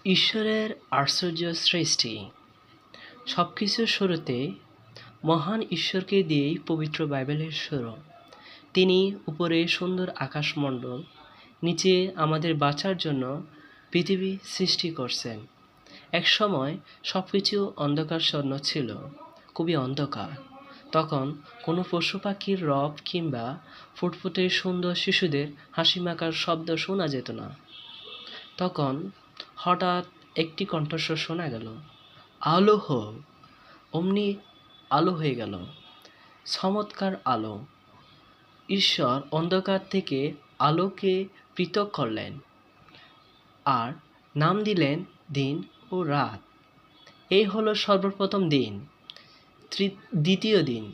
ঈশ্বরের আশ্চর্য সৃষ্টি। সব কিছুর শুরুতে মহান ঈশ্বরকে দিয়েই পবিত্র বাইবেলের শুরু। তিনি উপরে সুন্দর আকাশমণ্ডল, নিচে আমাদের বাঁচার জন্য পৃথিবী সৃষ্টি করছেন। এক সময় সব কিছু অন্ধকারচ্ছন্ন ছিল, খুবই অন্ধকার। তখন কোনো পশু পাখির রব কিংবা ফুটফুটে সুন্দর শিশুদের হাসিমাখার শব্দ শোনা যেত না। তখন হঠাৎ একটি কণ্ঠস্বর শোনা গেল, আলো হোক। অমনি আলো হয়ে গেল, চমৎকার আলো। ঈশ্বর অন্ধকার থেকে আলোকে পৃথক করলেন আর নাম দিলেন দিন ও রাত। এই হলো সর্বপ্রথম দিন। দ্বিতীয় দিন,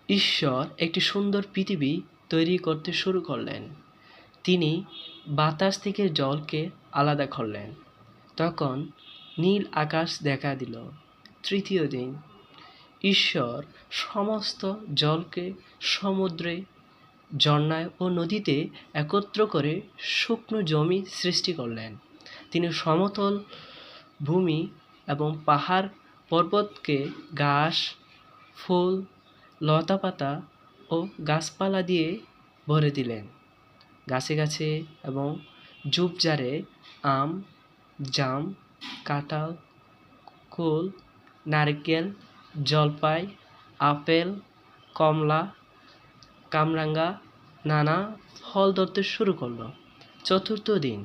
ঈশ্বর একটি সুন্দর পৃথিবী তৈরি করতে শুরু করলেন। তিনি বাতাস থেকে জলকে আলাদা করলেন। তখন নীল আকাশ দেখা দিল। তৃতীয় দিন, ঈশ্বর সমস্ত জলকে সমুদ্রে, ঝর্ণায় ও নদীতে একত্র করে শুকনো জমি সৃষ্টি করলেন। তিনি সমতল ভূমি এবং পাহাড় পর্বতকে ঘাস, ফুল, লতাপাতা ও গাছপালা দিয়ে ভরে দিলেন। গাছে গাছে এবং ঝোপঝাড়ে আম, জাম, কাঁঠাল, কুল, নারকেল, জলপাই, আপেল, কমলা, কামরাঙা নানা ফল ধরতে শুরু করলো। চতুর্থ দিন,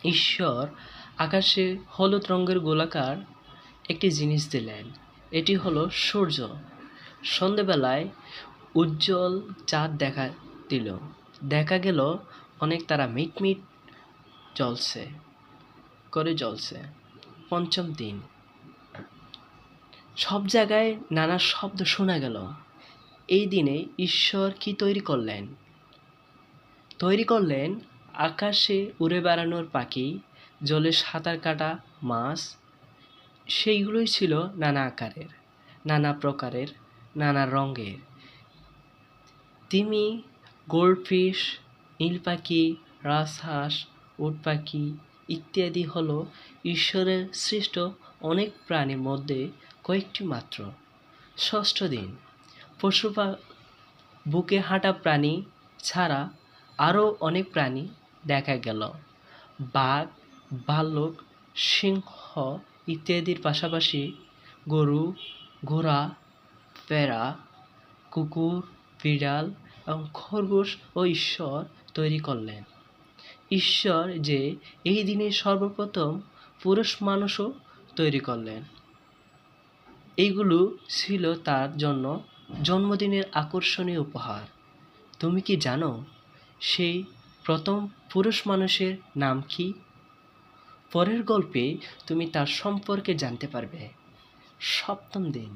ঈশ্বর আকাশে হলুদ রঙের গোলাকার একটি জিনিস দিলেন। এটি হলো সূর্য। সন্ধেবেলায় উজ্জ্বল চাঁদ দেখা গেল অনেক তারা মিটমিট জ্বলছে। পঞ্চম দিন, সব জায়গায় নানা শব্দ শোনা গেল। এই দিনে ঈশ্বর কি তৈরি করলেন আকাশে উড়ে বেড়ানোর পাখি, জলে সাঁতার কাটা মাছ। সেইগুলোই ছিল নানা আকারের, নানা প্রকারের, নানা রঙের। তিমি, গোল্ডফিশ, নীল পাখি, রাজহাঁস, উট পাখি ইত্যাদি হলো ঈশ্বরের সৃষ্ট অনেক প্রাণীর মধ্যে কয়েকটি মাত্র। ষষ্ঠ দিন, বুকে হাঁটা প্রাণী ছাড়া আরও অনেক প্রাণী দেখা গেল। বাঘ, ভাল্লুক, সিংহ ইত্যাদির পাশাপাশি গরু, ঘোড়া, ভেড়া, কুকুর, বিড়াল এবং খরগোশ ও ঈশ্বর তৈরি করলেন। ঈশ্বর যে এই দিনে সর্বপ্রথম পুরুষ মানুষও তৈরি করলেন। এইগুলো ছিল তার জন্য জন্মদিনের আকর্ষণীয় উপহার। তুমি কি জানো সেই প্রথম পুরুষ মানুষের নাম কি? পরের গল্পে তুমি তার সম্পর্কে জানতে পারবে। সপ্তম দিন,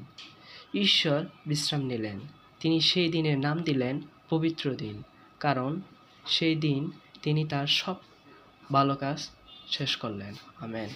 ঈশ্বর বিশ্রাম নিলেন। তিনি সেই দিনের নাম দিলেন পবিত্র দিন, কারণ সেই দিন তিনি তার সব ভালো কাজ শেষ করলেন। আমেন।